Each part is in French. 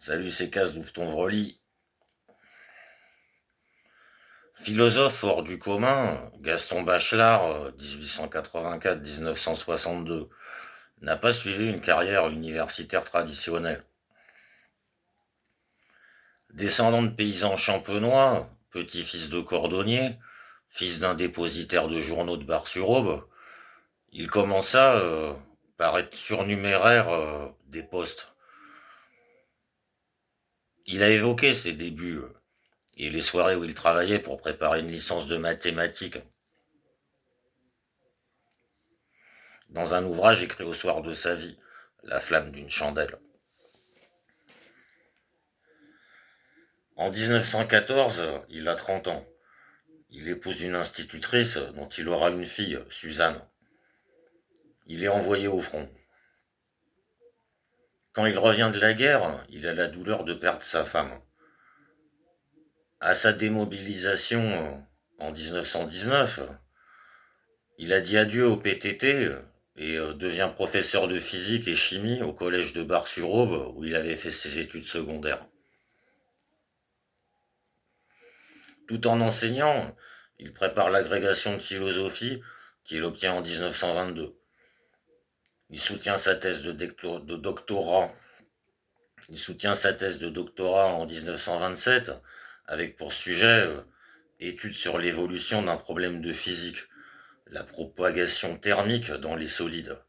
Salut, c'est Casse d'Ouvre ton Vroli. Philosophe hors du commun, Gaston Bachelard, 1884-1962, n'a pas suivi une carrière universitaire traditionnelle. Descendant de paysans champenois, petit-fils de cordonnier, fils d'un dépositaire de journaux de Bar-sur-Aube, il commença par être surnuméraire des postes. Il a évoqué ses débuts et les soirées où il travaillait pour préparer une licence de mathématiques dans un ouvrage écrit au soir de sa vie, La flamme d'une chandelle. En 1914, il a 30 ans. Il épouse une institutrice dont il aura une fille, Suzanne. Il est envoyé au front. Quand il revient de la guerre, il a la douleur de perdre sa femme. À sa démobilisation en 1919, il a dit adieu au PTT et devient professeur de physique et chimie au collège de Bar-sur-Aube où il avait fait ses études secondaires. Tout en enseignant, il prépare l'agrégation de philosophie qu'il obtient en 1922. Il soutient sa thèse de doctorat. Il soutient sa thèse de doctorat en 1927 avec pour sujet étude sur l'évolution d'un problème de physique, la propagation thermique dans les solides.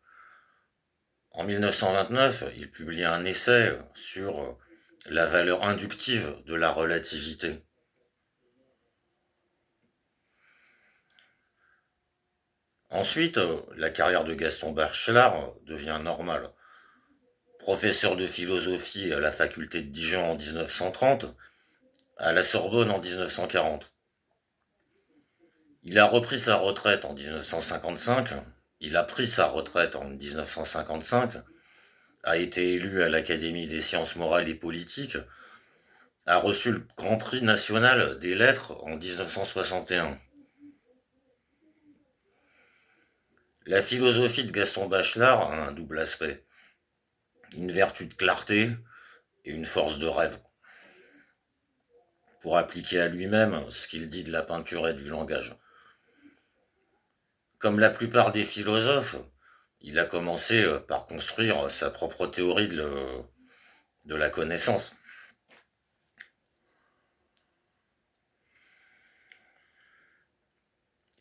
En 1929, il publie un essai sur la valeur inductive de la relativité. Ensuite, la carrière de Gaston Bachelard devient normale. Professeur de philosophie à la faculté de Dijon en 1930, à la Sorbonne en 1940. Il a repris sa retraite en 1955, il a pris sa retraite en 1955, a été élu à l'Académie des sciences morales et politiques, a reçu le Grand Prix national des lettres en 1961. La philosophie de Gaston Bachelard a un double aspect. Une vertu de clarté et une force de rêve. Pour appliquer à lui-même ce qu'il dit de la peinture et du langage. Comme la plupart des philosophes, il a commencé par construire sa propre théorie de la connaissance.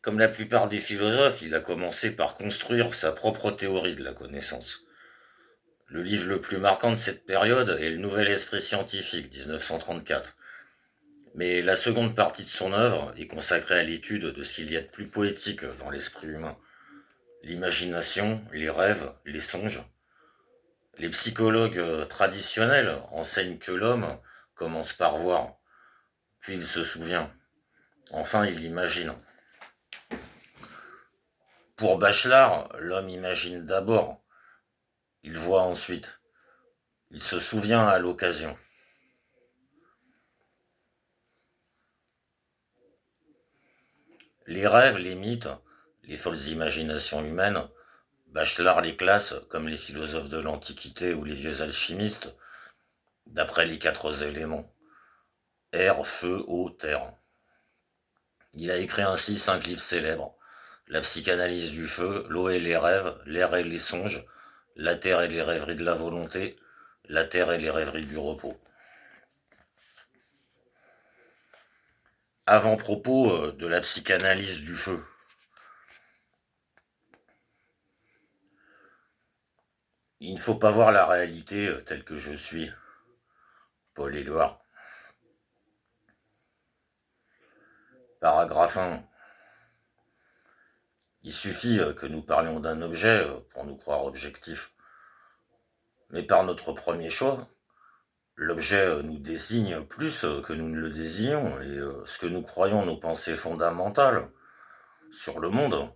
Comme la plupart des philosophes, il a commencé par construire sa propre théorie de la connaissance. Le livre le plus marquant de cette période est Le Nouvel Esprit Scientifique, 1934. Mais la seconde partie de son œuvre est consacrée à l'étude de ce qu'il y a de plus poétique dans l'esprit humain. L'imagination, les rêves, les songes. Les psychologues traditionnels enseignent que l'homme commence par voir, puis il se souvient, enfin il imagine. Pour Bachelard, l'homme imagine d'abord, il voit ensuite, il se souvient à l'occasion. Les rêves, les mythes, les folles imaginations humaines, Bachelard les classe comme les philosophes de l'Antiquité ou les vieux alchimistes, d'après les 4 éléments. Air, feu, eau, terre. Il a écrit ainsi 5 livres célèbres. La psychanalyse du feu, l'eau et les rêves, l'air et les songes, la terre et les rêveries de la volonté, la terre et les rêveries du repos. Avant-propos de la psychanalyse du feu. Il ne faut pas voir la réalité telle que je suis. Paul Éluard. Paragraphe 1. Il suffit que nous parlions d'un objet pour nous croire objectifs. Mais par notre premier choix, l'objet nous désigne plus que nous ne le désignons, et ce que nous croyons nos pensées fondamentales sur le monde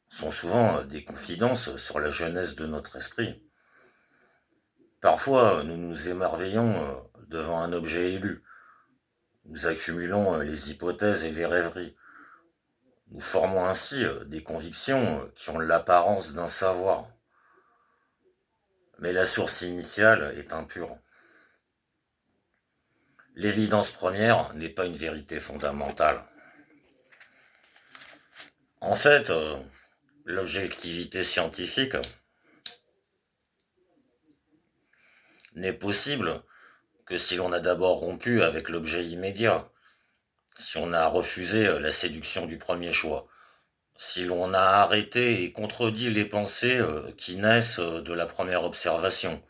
sont souvent des confidences sur la jeunesse de notre esprit. Parfois, nous nous émerveillons devant un objet élu. Nous accumulons les hypothèses et les rêveries. Nous formons ainsi des convictions qui ont l'apparence d'un savoir. Mais la source initiale est impure. L'évidence première n'est pas une vérité fondamentale. En fait, l'objectivité scientifique n'est possible que si l'on a d'abord rompu avec l'objet immédiat, si on a refusé la séduction du premier choix, si l'on a arrêté et contredit les pensées qui naissent de la première observation.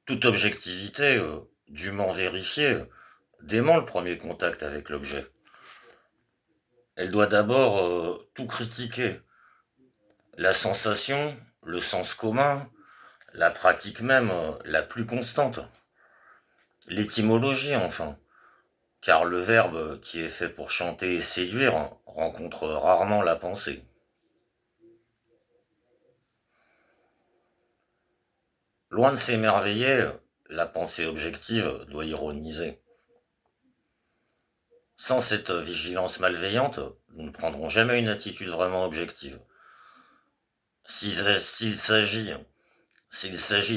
Toute objectivité, dûment vérifiée, dément le premier contact avec l'objet. Elle doit d'abord tout critiquer. La sensation, le sens commun, la pratique même la plus constante. L'étymologie enfin, car le verbe qui est fait pour chanter et séduire rencontre rarement la pensée. Loin de s'émerveiller, la pensée objective doit ironiser. Sans cette vigilance malveillante, nous ne prendrons jamais une attitude vraiment objective. S'il s'agit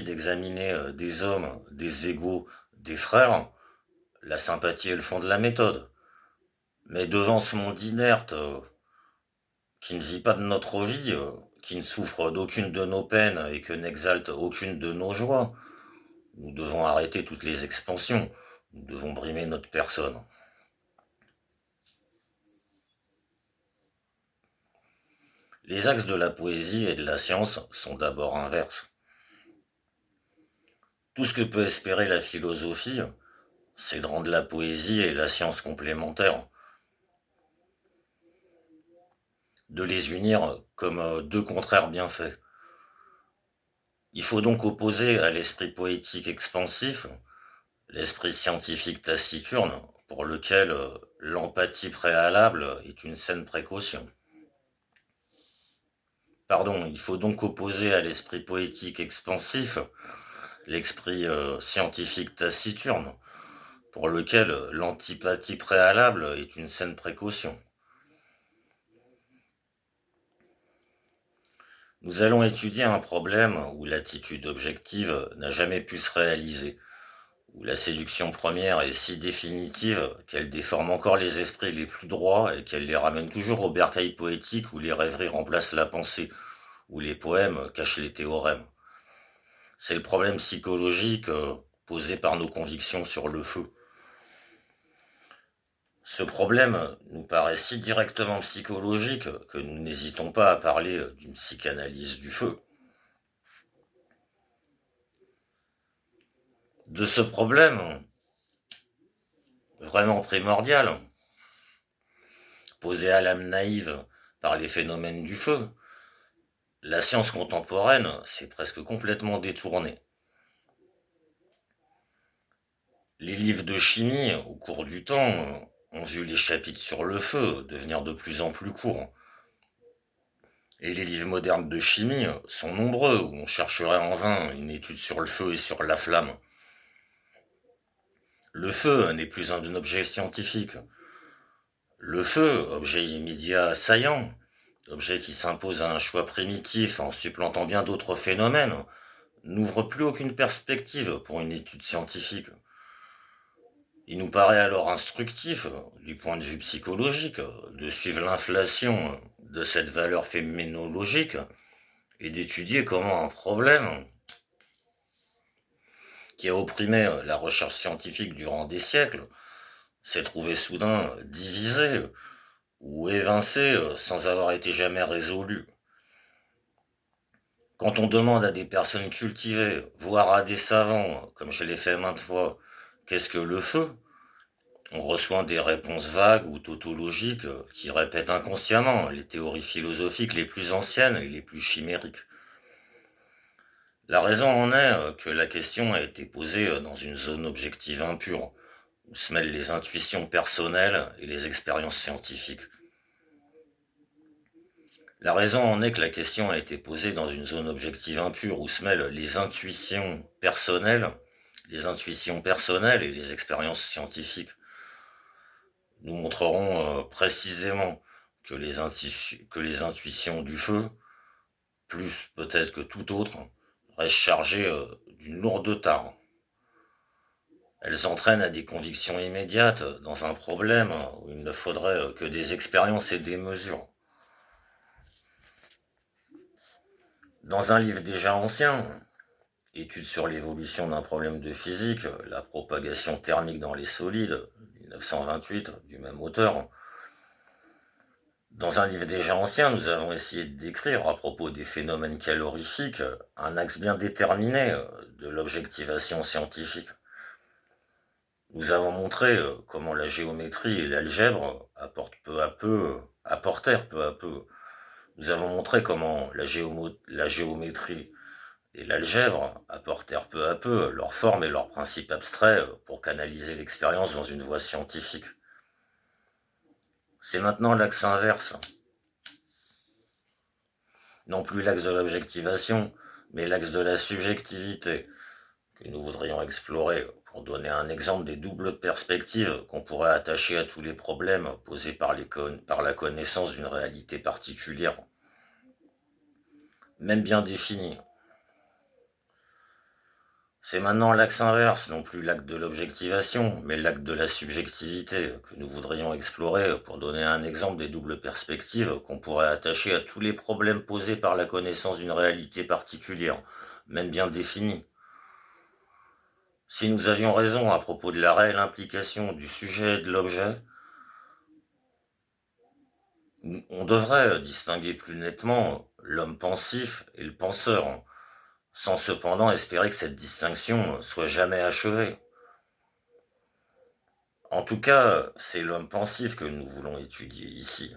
d'examiner des hommes, des égaux, des frères, la sympathie est le fond de la méthode. Mais devant ce monde inerte, qui ne vit pas de notre vie, qui ne souffre d'aucune de nos peines et que n'exalte aucune de nos joies, nous devons arrêter toutes les expansions, nous devons brimer notre personne. Les axes de la poésie et de la science sont d'abord inverses. Tout ce que peut espérer la philosophie, c'est de rendre la poésie et la science complémentaires, de les unir comme deux contraires bien faits. Il faut donc opposer à l'esprit poétique expansif l'esprit scientifique taciturne, pour lequel l'empathie préalable est une saine précaution. Pardon, il faut donc opposer à l'esprit poétique expansif l'esprit scientifique taciturne, pour lequel l'antipathie préalable est une saine précaution. Nous allons étudier un problème où l'attitude objective n'a jamais pu se réaliser, où la séduction première est si définitive qu'elle déforme encore les esprits les plus droits et qu'elle les ramène toujours au bercail poétique où les rêveries remplacent la pensée, où les poèmes cachent les théorèmes. C'est le problème psychologique posé par nos convictions sur le feu. Ce problème nous paraît si directement psychologique que nous n'hésitons pas à parler d'une psychanalyse du feu. De ce problème, vraiment primordial, posé à l'âme naïve par les phénomènes du feu, la science contemporaine s'est presque complètement détournée. Les livres de chimie, au cours du temps, ont vu les chapitres sur le feu devenir de plus en plus courts. Et les livres modernes de chimie sont nombreux, où on chercherait en vain une étude sur le feu et sur la flamme. Le feu n'est plus un objet scientifique. Le feu, objet immédiat saillant, objet qui s'impose à un choix primitif en supplantant bien d'autres phénomènes, n'ouvre plus aucune perspective pour une étude scientifique. Il nous paraît alors instructif, du point de vue psychologique, de suivre l'inflation de cette valeur phénoménologique et d'étudier comment un problème qui a opprimé la recherche scientifique durant des siècles s'est trouvé soudain divisé ou évincé sans avoir été jamais résolu. Quand on demande à des personnes cultivées, voire à des savants, comme je l'ai fait maintes fois, qu'est-ce que le feu, on reçoit des réponses vagues ou tautologiques qui répètent inconsciemment les théories philosophiques les plus anciennes et les plus chimériques. La raison en est que la question a été posée dans une zone objective impure, où se mêlent les intuitions personnelles et les expériences scientifiques. La raison en est que la question a été posée dans une zone objective impure où se mêlent les intuitions personnelles et les expériences scientifiques. Nous montrerons précisément que les intuitions du feu, plus peut-être que tout autre, restent chargées d'une lourde tare. Elles entraînent à des convictions immédiates dans un problème où il ne faudrait que des expériences et des mesures. Dans un livre déjà ancien, Études sur l'évolution d'un problème de physique, la propagation thermique dans les solides, 1928, du même auteur, dans un livre déjà ancien, nous avons essayé de décrire, à propos des phénomènes calorifiques, un axe bien déterminé de l'objectivation scientifique. Nous avons montré comment la géométrie et l'algèbre apportèrent peu à peu. Nous avons montré comment la géométrie et l'algèbre apportèrent peu à peu leurs formes et leurs principes abstraits pour canaliser l'expérience dans une voie scientifique. C'est maintenant l'axe inverse. Non plus l'axe de l'objectivation, mais l'axe de la subjectivité que nous voudrions explorer pour donner un exemple des doubles perspectives qu'on pourrait attacher à tous les problèmes posés par la connaissance d'une réalité particulière, même bien définie. C'est maintenant l'axe inverse, non plus l'acte de l'objectivation, mais l'acte de la subjectivité que nous voudrions explorer pour donner un exemple des doubles perspectives qu'on pourrait attacher à tous les problèmes posés par la connaissance d'une réalité particulière, même bien définie. Si nous avions raison à propos de la réelle implication du sujet et de l'objet, on devrait distinguer plus nettement l'homme pensif et le penseur, sans cependant espérer que cette distinction soit jamais achevée. En tout cas, c'est l'homme pensif que nous voulons étudier ici.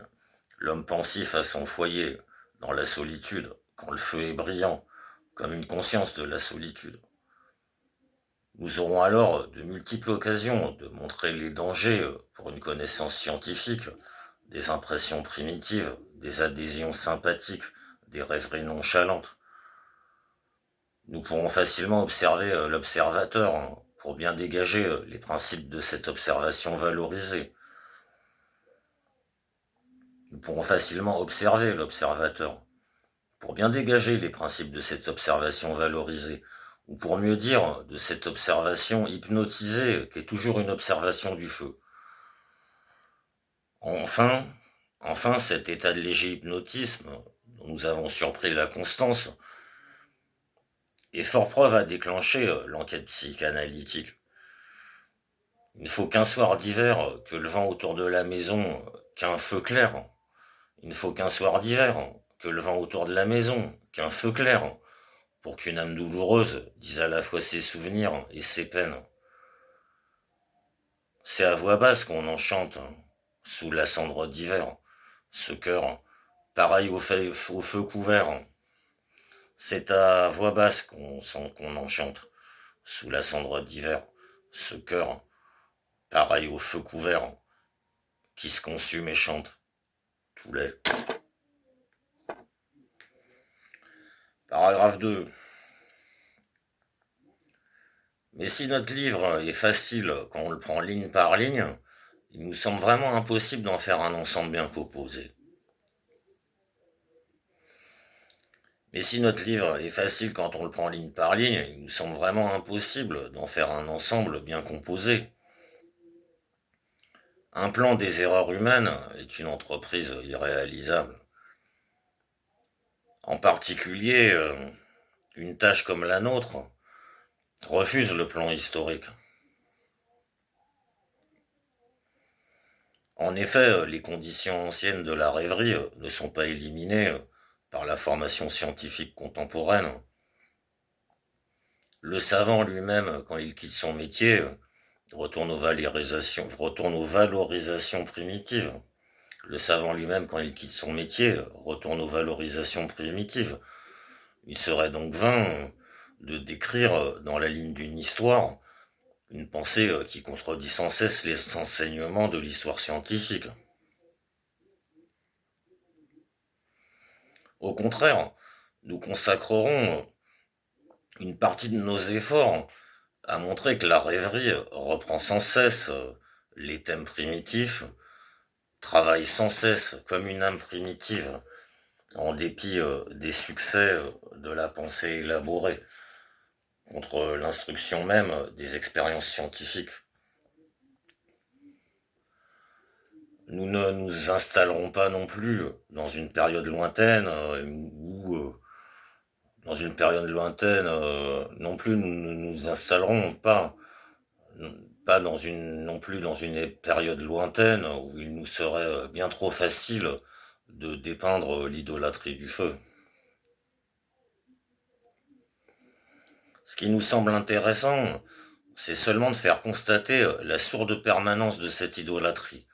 L'homme pensif à son foyer, dans la solitude, quand le feu est brillant, comme une conscience de la solitude. Nous aurons alors de multiples occasions de montrer les dangers pour une connaissance scientifique, des impressions primitives, des adhésions sympathiques, des rêveries nonchalantes. Nous pourrons facilement observer l'observateur pour bien dégager les principes de cette observation valorisée. Nous pourrons facilement observer l'observateur pour bien dégager les principes de cette observation valorisée, ou pour mieux dire, de cette observation hypnotisée qui est toujours une observation du feu. Enfin, cet état de léger hypnotisme, dont nous avons surpris la constance, est fort preuve à déclencher l'enquête psychanalytique. Il ne faut qu'un soir d'hiver que le vent autour de la maison, qu'un feu clair. Il ne faut qu'un soir d'hiver que le vent autour de la maison, qu'un feu clair, pour qu'une âme douloureuse dise à la fois ses souvenirs et ses peines. C'est à voix basse qu'on en chante, sous la cendre d'hiver, ce cœur, pareil au feu couvert. C'est à voix basse qu'on sent qu'on en chante, sous la cendre d'hiver, ce cœur, pareil au feu couvert, qui se consume et chante. Tout l'est. Paragraphe 2. Mais si notre livre est facile quand on le prend ligne par ligne, il nous semble vraiment impossible d'en faire un ensemble bien composé. Mais si notre livre est facile quand on le prend ligne par ligne, il nous semble vraiment impossible d'en faire un ensemble bien composé. Un plan des erreurs humaines est une entreprise irréalisable. En particulier, une tâche comme la nôtre refuse le plan historique. En effet, les conditions anciennes de la rêverie ne sont pas éliminées par la formation scientifique contemporaine. Le savant lui-même, quand il quitte son métier, retourne aux valorisations primitives. Le savant lui-même, quand il quitte son métier, retourne aux valorisations primitives. Il serait donc vain de décrire dans la ligne d'une histoire une pensée qui contredit sans cesse les enseignements de l'histoire scientifique. Au contraire, nous consacrerons une partie de nos efforts à montrer que la rêverie reprend sans cesse les thèmes primitifs, travaille sans cesse comme une âme primitive, en dépit des succès de la pensée élaborée. contre l'instruction même des expériences scientifiques. Nous ne nous installerons pas non plus dans une période lointaine non plus nous ne nous installerons pas non plus dans une période lointaine où il nous serait bien trop facile de dépeindre l'idolâtrie du feu. Ce qui nous semble intéressant, c'est seulement de faire constater la sourde permanence de cette idolâtrie.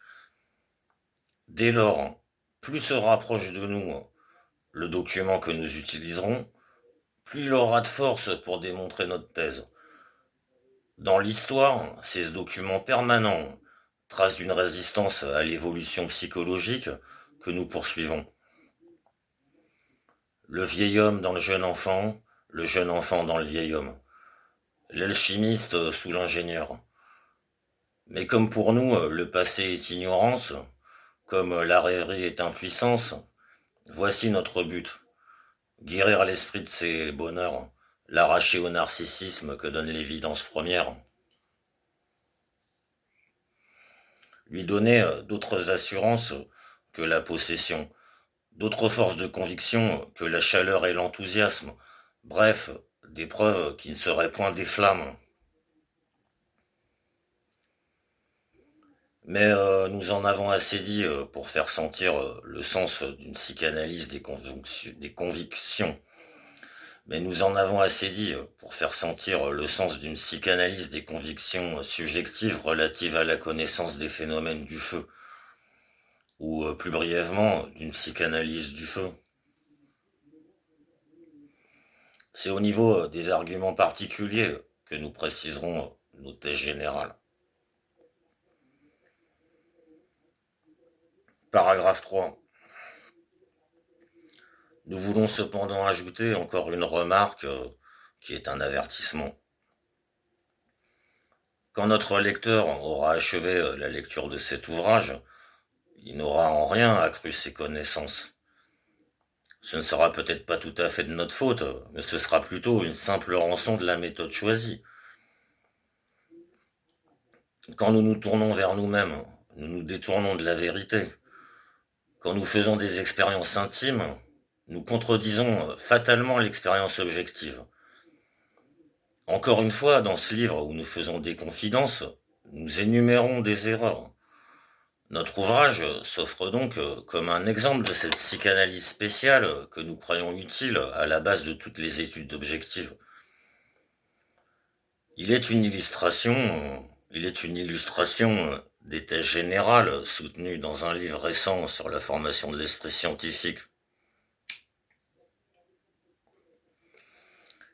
Dès lors, plus se rapproche de nous le document que nous utiliserons, plus il aura de force pour démontrer notre thèse. Dans l'histoire, ces documents permanents tracent d'une résistance à l'évolution psychologique que nous poursuivons. Le vieil homme dans le jeune enfant dans le vieil homme, l'alchimiste sous l'ingénieur. Mais comme pour nous, le passé est ignorance, comme la rêverie est impuissance, voici notre but. Guérir l'esprit de ses bonheurs, l'arracher au narcissisme que donne l'évidence première. Lui donner d'autres assurances que la possession, d'autres forces de conviction que la chaleur et l'enthousiasme, bref, des preuves qui ne seraient point des flammes. Mais nous en avons assez dit pour faire sentir le sens d'une psychanalyse des convictions. Mais nous en avons assez dit pour faire sentir le sens d'une psychanalyse des convictions subjectives relatives à la connaissance des phénomènes du feu, ou plus brièvement d'une psychanalyse du feu. C'est au niveau des arguments particuliers que nous préciserons nos thèses générales. Paragraphe 3. Nous voulons cependant ajouter encore une remarque qui est un avertissement. Quand notre lecteur aura achevé la lecture de cet ouvrage, il n'aura en rien accru ses connaissances. Ce ne sera peut-être pas tout à fait de notre faute, mais ce sera plutôt une simple rançon de la méthode choisie. Quand nous nous tournons vers nous-mêmes, nous nous détournons de la vérité. Quand nous faisons des expériences intimes, nous contredisons fatalement l'expérience objective. Encore une fois, dans ce livre où nous faisons des confidences, nous énumérons des erreurs. Notre ouvrage s'offre donc comme un exemple de cette psychanalyse spéciale que nous croyons utile à la base de toutes les études objectives. Il est une illustration des thèses générales soutenues dans un livre récent sur la formation de l'esprit scientifique.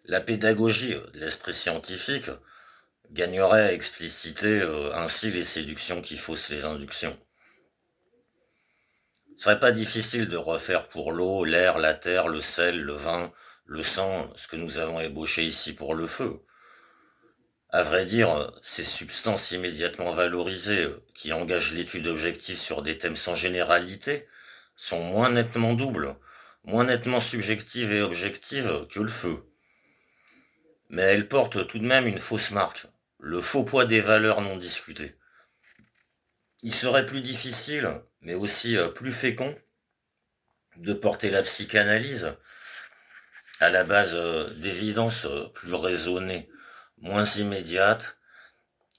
La pédagogie de l'esprit scientifique gagnerait à expliciter ainsi les séductions qui faussent les inductions. Ce serait pas difficile de refaire pour l'eau, l'air, la terre, le sel, le vin, le sang, ce que nous avons ébauché ici pour le feu. À vrai dire, ces substances immédiatement valorisées qui engagent l'étude objective sur des thèmes sans généralité sont moins nettement doubles, moins nettement subjectives et objectives que le feu. Mais elles portent tout de même une fausse marque, le faux poids des valeurs non discutées. Il serait plus difficile, mais aussi plus fécond, de porter la psychanalyse à la base d'évidences plus raisonnées, moins immédiates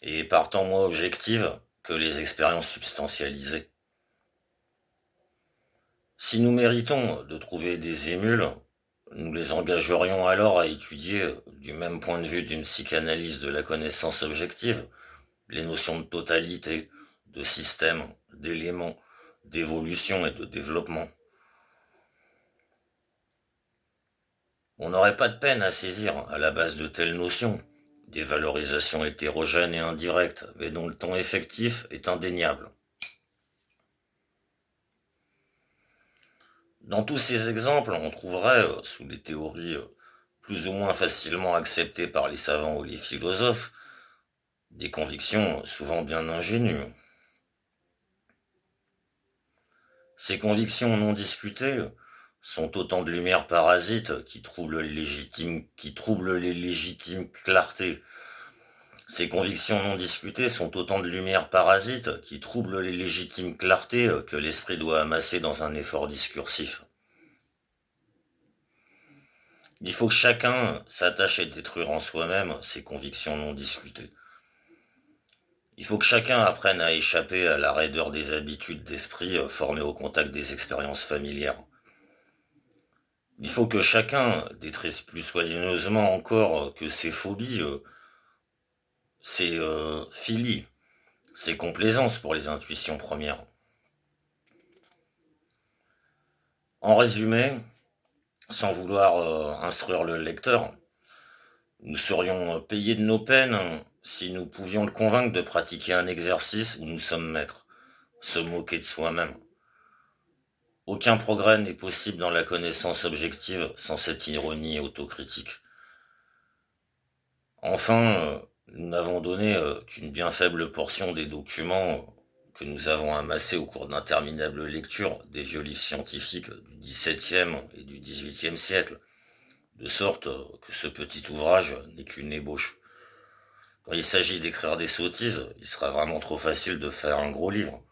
et partant moins objectives que les expériences substantialisées. Si nous méritons de trouver des émules, nous les engagerions alors à étudier, du même point de vue d'une psychanalyse de la connaissance objective, les notions de totalité, de système, d'éléments, d'évolution et de développement. On n'aurait pas de peine à saisir, à la base de telles notions, des valorisations hétérogènes et indirectes, mais dont le ton effectif est indéniable. Dans tous ces exemples, on trouverait, sous les théories plus ou moins facilement acceptées par les savants ou les philosophes, des convictions souvent bien ingénues. Ces convictions non discutées sont autant de lumières parasites qui troublent les légitimes clartés. Ces convictions non discutées sont autant de lumières parasites qui troublent les légitimes clartés que l'esprit doit amasser dans un effort discursif. Il faut que chacun s'attache à détruire en soi-même ses convictions non discutées. Il faut que chacun apprenne à échapper à la raideur des habitudes d'esprit formées au contact des expériences familières. Il faut que chacun détruise plus soigneusement encore que ses phobies, ses philies, ses complaisances pour les intuitions premières. En résumé, sans vouloir instruire le lecteur, nous serions payés de nos peines si nous pouvions le convaincre de pratiquer un exercice où nous sommes maîtres, se moquer de soi-même. Aucun progrès n'est possible dans la connaissance objective sans cette ironie autocritique. Enfin, nous n'avons donné qu'une bien faible portion des documents que nous avons amassés au cours d'interminables lectures des vieux livres scientifiques du XVIIe et du XVIIIe siècle, de sorte que ce petit ouvrage n'est qu'une ébauche. Quand il s'agit d'écrire des sottises, il sera vraiment trop facile de faire un gros livre.